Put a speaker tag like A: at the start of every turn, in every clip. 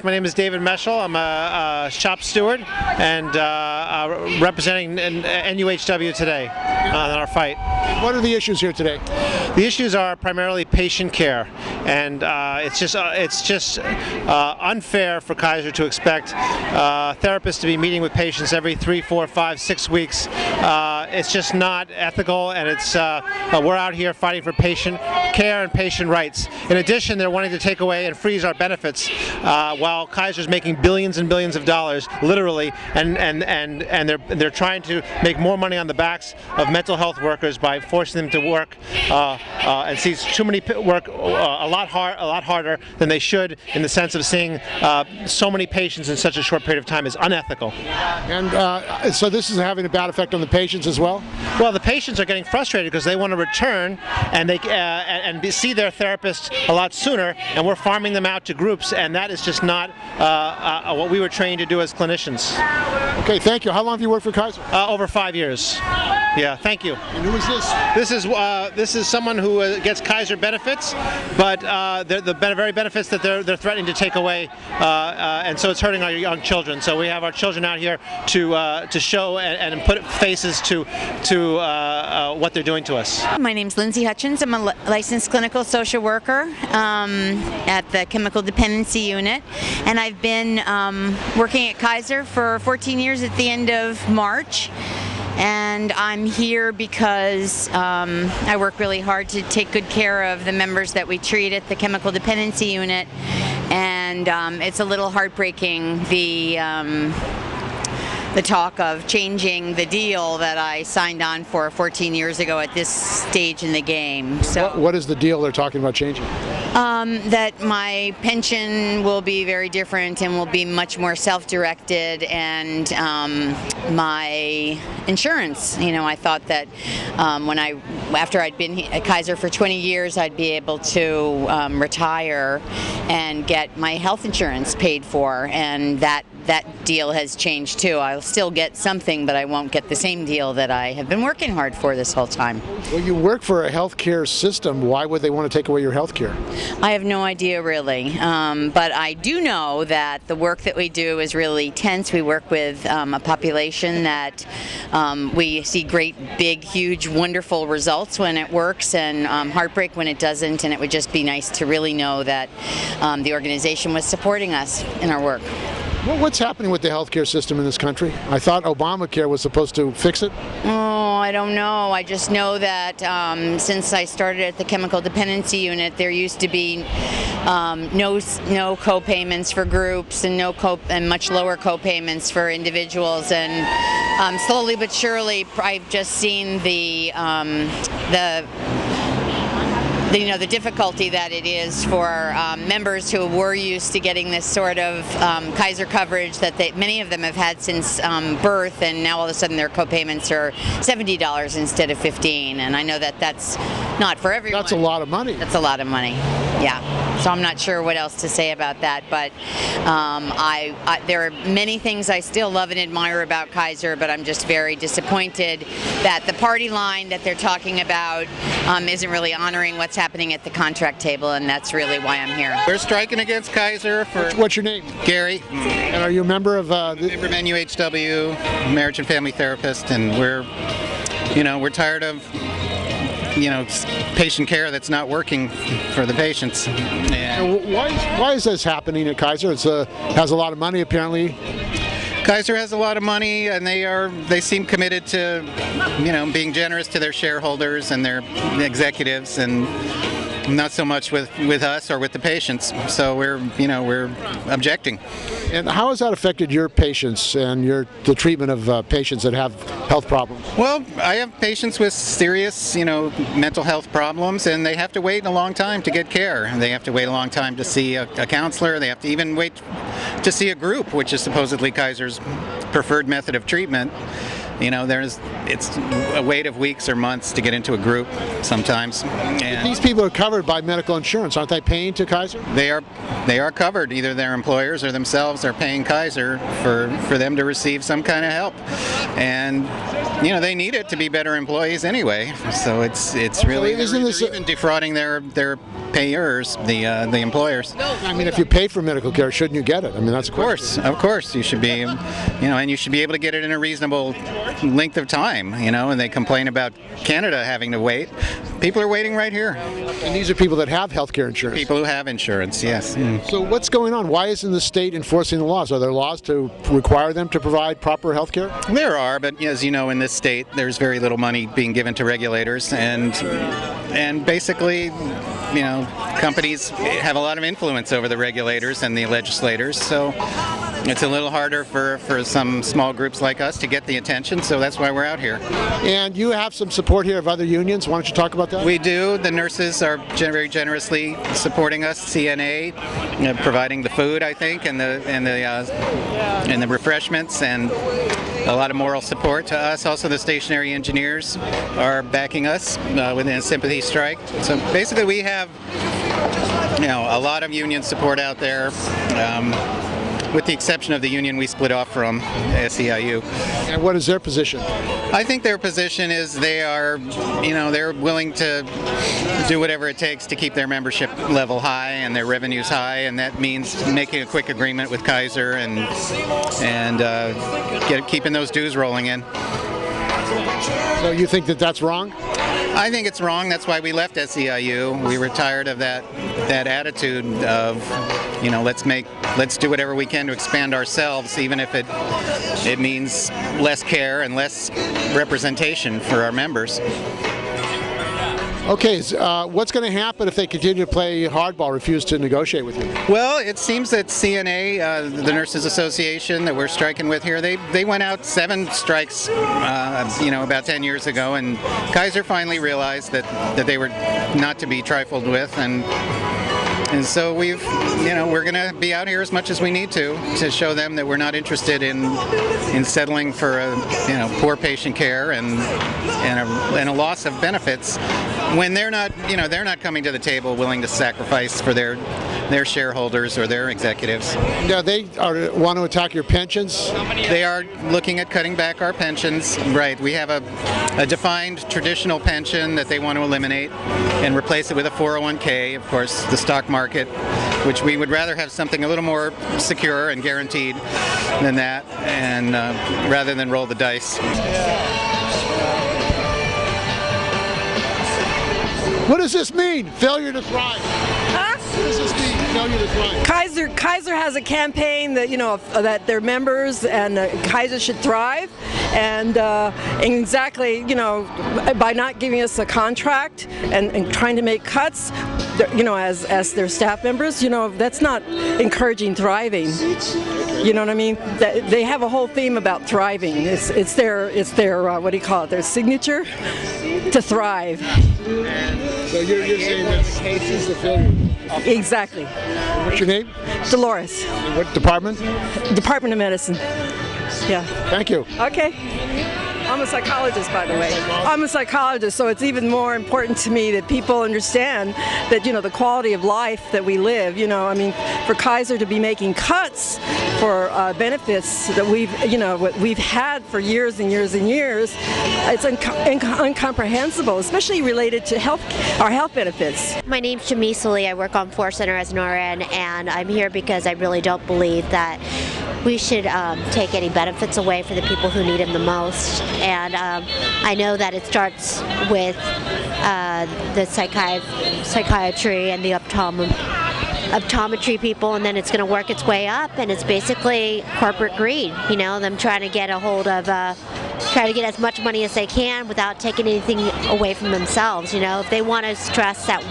A: My name is David Meschel. I'm a shop steward and representing NUHW today on our fight.
B: What are the issues here today?
A: The issues are primarily patient care, and it's just unfair for Kaiser to expect therapists to be meeting with patients every 3, 4, 5, 6 weeks. It's just not ethical, and it's we're out here fighting for patient care and patient rights. In addition, they're wanting to take away and freeze our benefits while Kaiser's making billions and billions of dollars, literally, and they're trying to make more money on the backs of mental health workers by forcing them to work and see too many work a lot harder than they should, in the sense of seeing so many patients in such a short period of time is unethical.
B: And so this is having a bad effect on the patients as well?
A: Well, the patients are getting frustrated because they want to return and they see their therapist a lot sooner, and we're farming them out to groups, and that is just not what we were trained to do as clinicians.
B: Okay, thank you. How long have you worked for Kaiser?
A: Over 5 years. Yeah, thank you.
B: And who is this?
A: This is someone who gets Kaiser benefits, but the very benefits that they're threatening to take away, and so it's hurting our young children. So we have our children out here to show and put faces to what they're doing to us.
C: My name's Lindsay Hutchins. I'm a licensed clinical social worker at the Chemical Dependency Unit, and I've been working at Kaiser for 14 years at the end of March. And I'm here because I work really hard to take good care of the members that we treat at the Chemical Dependency Unit, and it's a little heartbreaking, the talk of changing the deal that I signed on for 14 years ago at this stage in the game. So,
B: what is the deal they're talking about changing?
C: That my pension will be very different and will be much more self-directed, and my insurance. You know, I thought that after I'd been at Kaiser for 20 years, I'd be able to retire and get my health insurance paid for, and that deal has changed too. I'll still get something, but I won't get the same deal that I have been working hard for this whole time.
B: Well, you work for a healthcare system. Why would they want to take away your health care?
C: I have no idea, really, but I do know that the work that we do is really tense. We work with a population that we see great, big, huge, wonderful results when it works, and heartbreak when it doesn't, and it would just be nice to really know that the organization was supporting us in our work.
B: Well, what's happening with the healthcare system in this country? I thought Obamacare was supposed to fix it.
C: Oh, I don't know. I just know that since I started at the Chemical Dependency Unit, there used to be no co-payments for groups and and much lower co-payments for individuals, and slowly but surely, I've just seen the difficulty that it is for members who were used to getting this sort of Kaiser coverage that many of them have had since birth, and now all of a sudden their co-payments are $70 instead of $15, and I know that that's not for everyone.
B: That's a lot of money.
C: That's a lot of money, yeah. So I'm not sure what else to say about that, but there are many things I still love and admire about Kaiser, but I'm just very disappointed that the party line that they're talking about isn't really honoring what's happening at the contract table, and that's really why I'm here.
D: We're striking against Kaiser for...
B: What's your name?
D: Gary.
B: And are you a member of...
D: member of NUHW, marriage and family therapist, and we're tired of patient care that's not working for the patients.
B: And why is this happening at Kaiser? It has a lot of money, apparently.
D: Kaiser has a lot of money, and they seem committed to, being generous to their shareholders and their executives, and not so much with us or with the patients. So we're objecting.
B: And how has that affected your patients and the treatment of patients that have health problems?
D: Well, I have patients with serious, mental health problems, and they have to wait a long time to get care. They have to wait a long time to see a counselor. They have to even wait to see a group, which is supposedly Kaiser's preferred method of treatment. it's a wait of weeks or months to get into a group sometimes. And
B: These people are covered by medical insurance. Aren't they paying to Kaiser?
D: they are covered. Either their employers or themselves are paying Kaiser for them to receive some kind of help, and they need it to be better employees anyway. So it's really
B: isn't this
D: even defrauding their payers, the employers.
B: I mean, if you pay for medical care, shouldn't you get it? I mean, that's
D: Of course, you should be, and you should be able to get it in a reasonable length of time, and they complain about Canada having to wait. People are waiting right here.
B: And these are people that have health care insurance.
D: People who have insurance, yes.
B: So what's going on? Why isn't the state enforcing the laws? Are there laws to require them to provide proper health care?
D: There are, but as you know, in this state, there's very little money being given to regulators, and basically, companies have a lot of influence over the regulators and the legislators, so it's a little harder for some small groups like us to get the attention, so that's why we're out here.
B: And you have some support here of other unions. Why don't you talk about that?
D: We do. The nurses are very generously supporting us. CNA, providing the food, I think, and the refreshments, and a lot of moral support to us. Also, the stationary engineers are backing us within a sympathy strike. So basically, we have a lot of union support out there. With the exception of the union we split off from, SEIU.
B: And what is their position?
D: I think their position is they're willing to do whatever it takes to keep their membership level high and their revenues high, and that means making a quick agreement with Kaiser and keeping those dues rolling in.
B: So you think that that's wrong?
D: I think it's wrong. That's why we left SEIU. We were tired of that attitude of, let's do whatever we can to expand ourselves, even if it means less care and less representation for our members.
B: Okay, what's going to happen if they continue to play hardball, refuse to negotiate with you?
D: Well, it seems that CNA, the Nurses Association that we're striking with here, they went out 7 strikes, about 10 years ago, and Kaiser finally realized that they were not to be trifled with, and so we're going to be out here as much as we need to show them that we're not interested in settling for poor patient care and a loss of benefits when they're not coming to the table willing to sacrifice for their shareholders or their executives.
B: Now they want to attack your pensions?
D: They are looking at cutting back our pensions. Right. We have a defined traditional pension that they want to eliminate and replace it with a 401k, of course, the stock market, which we would rather have something a little more secure and guaranteed than that, and rather than roll the dice.
E: What does this mean? Failure to thrive.
F: Huh?
E: What does this mean? Failure to thrive.
F: Kaiser has a campaign that that their members and Kaiser should thrive, and exactly by not giving us a contract and trying to make cuts, as their staff members, that's not encouraging thriving. You know what I mean? They have a whole theme about thriving. It's their what do you call it? Their signature to thrive.
B: So you're saying that the case is the failure?
F: Exactly.
B: What's your name?
F: Dolores.
B: And what department?
F: Department of Medicine. Yeah.
B: Thank you.
F: Okay. I'm a psychologist, by the way. I'm a psychologist, so it's even more important to me that people understand that, the quality of life that we live, for Kaiser to be making cuts for benefits that we've had for years and years and years, it's incomprehensible, especially related to our health benefits.
G: My name's Jamise Lee. I work on Force Center as an RN, and I'm here because I really don't believe that we should take any benefits away for the people who need them the most. And I know that it starts with the psychiatry and the optometry people, and then it's going to work its way up, and it's basically corporate greed, them trying to get a hold of try to get as much money as they can without taking anything away from themselves. If they want to stress that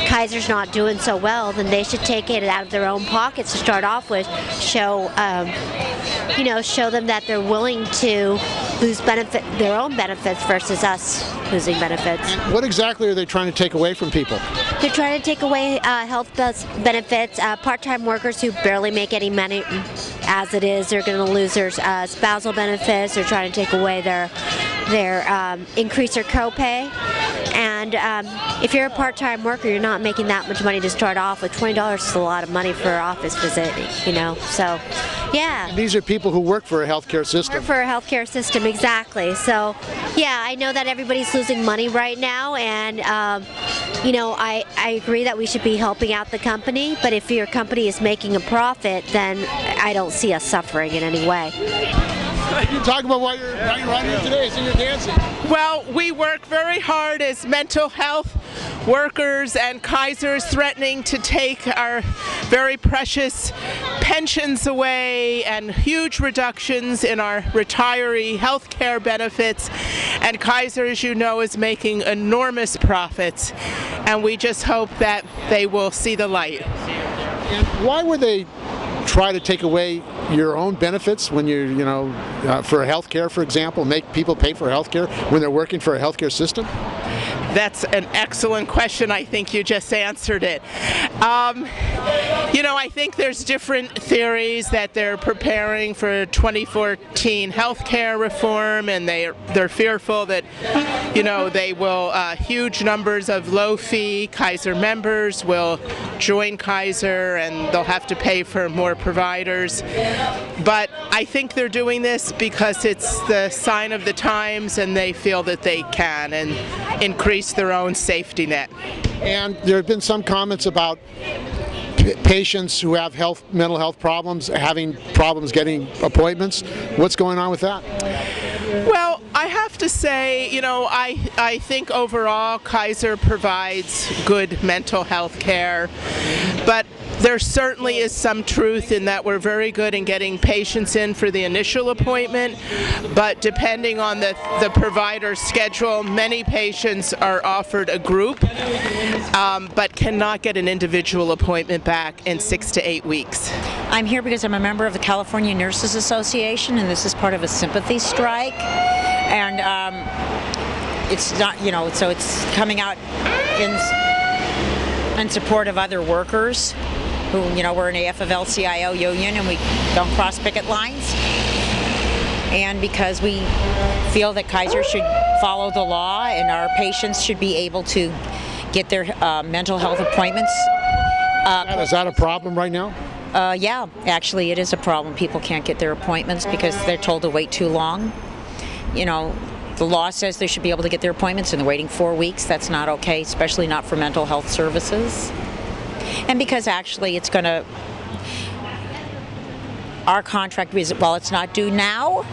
G: Kaiser's not doing so well, then they should take it out of their own pockets to start off with. Show them that they're willing to lose their own benefits versus us losing benefits.
B: What exactly are they trying to take away from people?
G: They're trying to take away health benefits, part-time workers who barely make any money as it is. They're going to lose their spousal benefits. They're trying to take away their increase their copay. And if you're a part-time worker, you're not making that much money to start off with. $20 is a lot of money for an office visit, you know. So, yeah.
B: These are people who work for a healthcare system.
G: Work for a healthcare system, exactly. So, yeah, I know that everybody's losing money right now, and you know, I agree that we should be helping out the company. But if your company is making a profit, then I don't see us suffering in any way.
B: You talk about why you're on here today, so you're dancing.
H: Well, we work very hard as mental health workers, and Kaiser is threatening to take our very precious pensions away and huge reductions in our retiree health care benefits. And Kaiser, as you know, is making enormous profits, and we just hope that they will see the light.
B: And why would they try to take away your own benefits when you're, you know, for health care, for example, make people pay for health care when they're working for a healthcare system?
H: That's an excellent question. I think you just answered it. You know, I think there's different theories that they're preparing for 2014 healthcare reform, and they're fearful that, you know, they will huge numbers of low-fee Kaiser members will join Kaiser, and they'll have to pay for more providers. But I think they're doing this because it's the sign of the times, and they feel that they can and increase their own safety net.
B: And there have been some comments about patients who have mental health problems having problems getting appointments. What's going on with that?
H: Well, I have to say, you know, I think overall Kaiser provides good mental health care, but there certainly is some truth in that we're very good in getting patients in for the initial appointment, but depending on the provider's schedule, many patients are offered a group, but cannot get an individual appointment back in 6 to 8 weeks.
I: I'm here because I'm a member of the California Nurses Association, and this is part of a sympathy strike. And it's not, you know, so it's coming out in support of other workers who, you know, we're an AFL-CIO union and we don't cross picket lines. And because we feel that Kaiser should follow the law and our patients should be able to get their mental health appointments.
B: Is that a problem right now?
I: Yeah, actually it is a problem. People can't get their appointments because they're told to wait too long. You know, the law says they should be able to get their appointments and they're waiting 4 weeks. That's not okay, especially not for mental health services. And because actually it's going to, our contract, while it's not due now,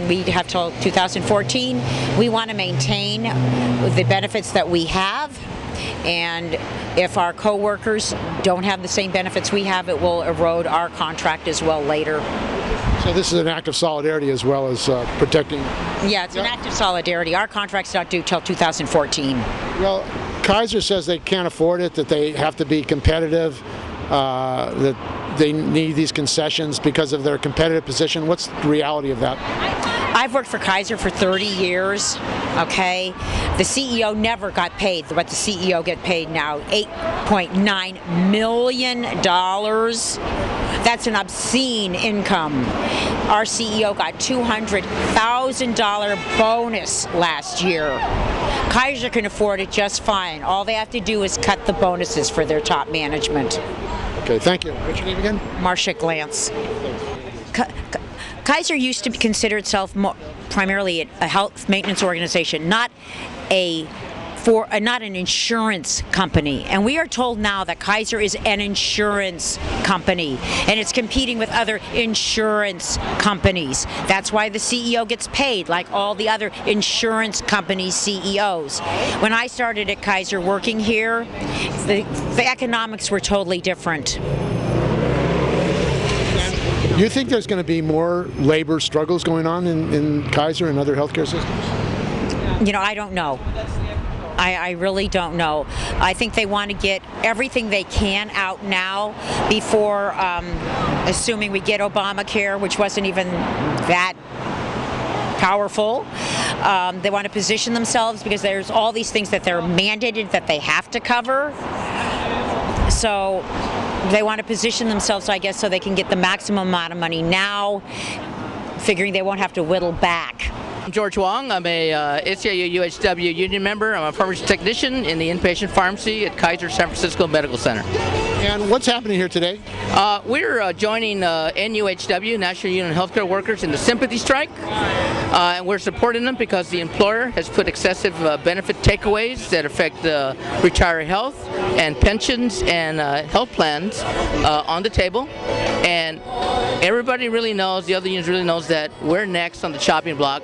I: we have till 2014, we want to maintain the benefits that we have. And if our co-workers don't have the same benefits we have, it will erode our contract as well later.
B: So this is an act of solidarity as well as protecting...
I: Yeah, it's an act of solidarity. Our contract's not due till 2014.
B: Well, Kaiser says they can't afford it, that they have to be competitive, that they need these concessions because of their competitive position. What's the reality of that?
I: I've worked for Kaiser for 30 years, okay? The CEO never got paid what the CEO get paid now, $8.9 million. That's an obscene income. Our CEO got $200,000 bonus last year. Kaiser can afford it just fine. All they have to do is cut the bonuses for their top management.
B: Okay, thank you. What's your name again?
I: Marcia Glantz. Kaiser used to consider itself primarily a health maintenance organization, not an insurance company. And we are told now that Kaiser is an insurance company and it's competing with other insurance companies. That's why the CEO gets paid like all the other insurance company CEOs. When I started at Kaiser working here, the economics were totally different.
B: Do you think there's going to be more labor struggles going on in Kaiser and other healthcare systems?
I: You know, I don't know. I really don't know. I think they want to get everything they can out now before, assuming we get Obamacare, which wasn't even that powerful. They want to position themselves because there's all these things that they're mandated that they have to cover. So they want to position themselves, I guess, so they can get the maximum amount of money now, figuring they won't have to whittle back.
J: I'm George Wong. I'm a SEIU UHW union member. I'm a pharmacy technician in the inpatient pharmacy at Kaiser San Francisco Medical Center.
B: And what's happening here today?
J: We're joining NUHW, National Union of Healthcare Workers, in the sympathy strike. And we're supporting them because the employer has put excessive benefit takeaways that affect retiree health and pensions and health plans on the table. And everybody really knows, the other unions really knows, that we're next on the chopping block.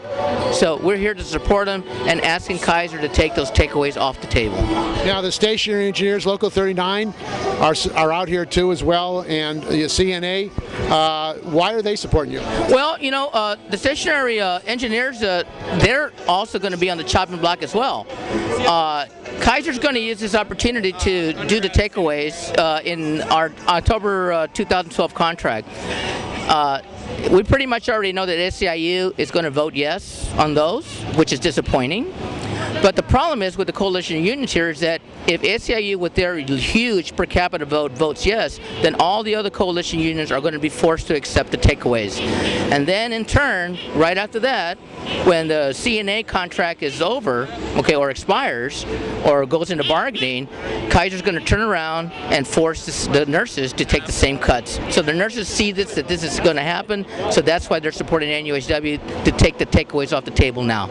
J: So we're here to support them and asking Kaiser to take those takeaways off the table.
B: Now, the stationary engineers, Local 39, are out here too as well, and the CNA. Why are they supporting you?
J: Well, you know, the stationary engineers, they're also going to be on the chopping block as well. Kaiser's going to use this opportunity to do the takeaways in our October 2012 contract. We pretty much already know that SEIU is going to vote yes on those, which is disappointing. But the problem is with the coalition unions here is that if SEIU with their huge per capita vote votes yes, then all the other coalition unions are going to be forced to accept the takeaways. And then in turn, right after that, when the CNA contract is over, okay, or expires, or goes into bargaining, Kaiser's going to turn around and force the nurses to take the same cuts. So the nurses see this, that this is going to happen, so that's why they're supporting NUHW to take the takeaways off the table now.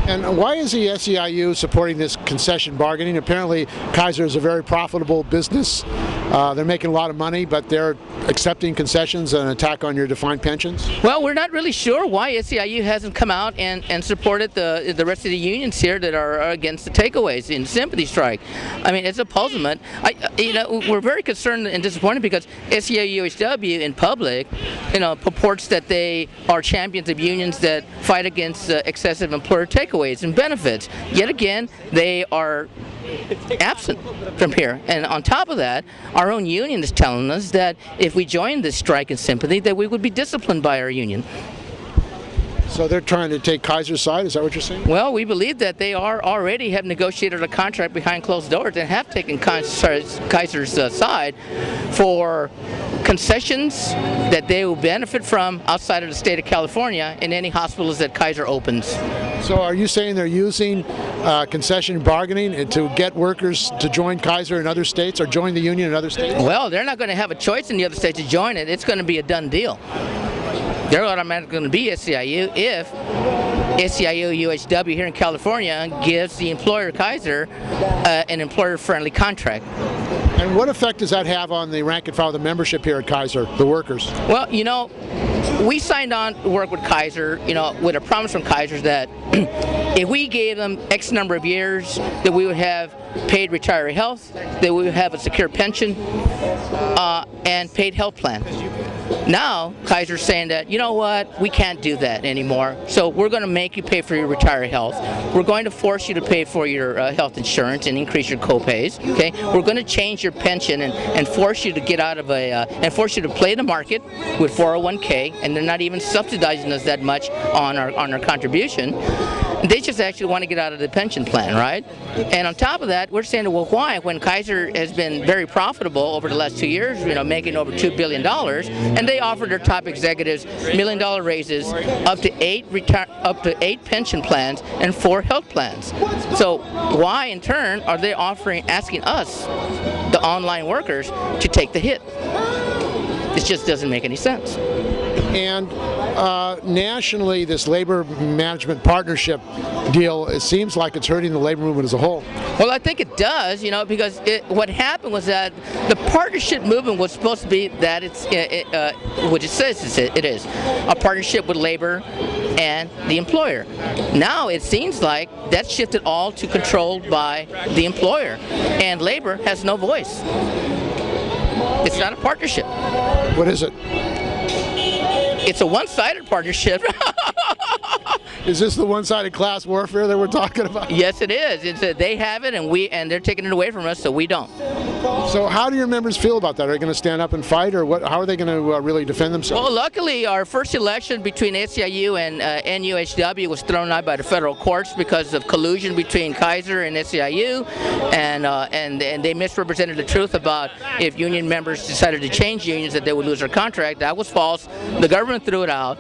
B: And why is the SEIU supporting this concession bargaining? Apparently, Kaiser is a very profitable business. They're making a lot of money, but they're accepting concessions and an attack on your defined pensions?
J: Well, we're not really sure why SEIU hasn't come out and supported the rest of the unions here that are against the takeaways in sympathy strike. I mean, it's a puzzlement. You know, we're very concerned and disappointed because SEIU UHW in public, you know, purports that they are champions of unions that fight against excessive employer takeaways and benefits. Yet again, they are absent from here. And on top of that, our own union is telling us that if we join this strike in sympathy, that we would be disciplined by our union.
B: So they're trying to take Kaiser's side, is that what you're saying?
J: Well, we believe that they already have negotiated a contract behind closed doors and have taken Kaiser's side for concessions that they will benefit from outside of the state of California in any hospitals that Kaiser opens.
B: So are you saying they're using concession bargaining to get workers to join Kaiser in other states or join the union in other states?
J: Well, they're not going to have a choice in the other states to join it. It's going to be a done deal. They're automatically going to be SEIU if SEIU UHW here in California gives the employer Kaiser an employer-friendly contract.
B: And what effect does that have on the rank and file, the membership here at Kaiser, the workers?
J: Well, you know, we signed on to work with Kaiser, you know, with a promise from Kaiser that if we gave them X number of years, that we would have paid retiree health, that we would have a secure pension, and paid health plan. Now, Kaiser's saying that, you know what, we can't do that anymore, so we're going to make you pay for your retiree health. We're going to force you to pay for your health insurance and increase your co-pays, okay? We're going to change your pension and force you to get out of and force you to play the market with 401k, and they're not even subsidizing us that much on our contribution. They just actually want to get out of the pension plan, right? And on top of that, we're saying, well, why? When Kaiser has been very profitable over the last 2 years, you know, making over $2 billion, and they offered their top executives $1 million raises, up to 8 pension plans and 4 health plans. So why, in turn, are they asking us, the online workers, to take the hit? It just doesn't make any sense.
B: And nationally, this labor management partnership deal, it seems like it's hurting the labor movement as a whole.
J: Well, I think it does, you know, because what happened was that the partnership movement was supposed to be that which it says it is, a partnership with labor and the employer. Now it seems like that's shifted all to controlled by the employer, and labor has no voice. It's not a partnership.
B: What is it?
J: It's a one-sided partnership.
B: Is this the one-sided class warfare that we're talking about?
J: Yes, it is. It's they have it, and they're taking it away from us, so we don't.
B: So how do your members feel about that? Are they going to stand up and fight, or what? How are they going to really defend themselves?
J: Well, luckily, our first election between SEIU and NUHW was thrown out by the federal courts because of collusion between Kaiser and SEIU, and they misrepresented the truth about if union members decided to change unions that they would lose their contract. That was false. The government threw it out.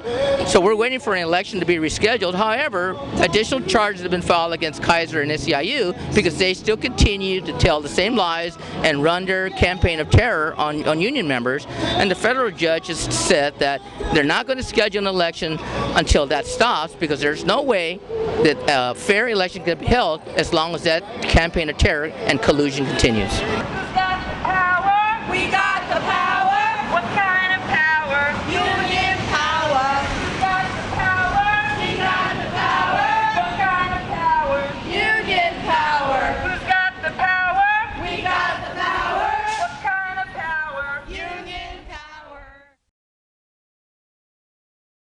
J: So we're waiting for an election to be rescheduled. However, additional charges have been filed against Kaiser and SEIU because they still continue to tell the same lies and run their campaign of terror on union members. And the federal judge has said that they're not going to schedule an election until that stops, because there's no way that a fair election can be held as long as that campaign of terror and collusion continues.
K: We got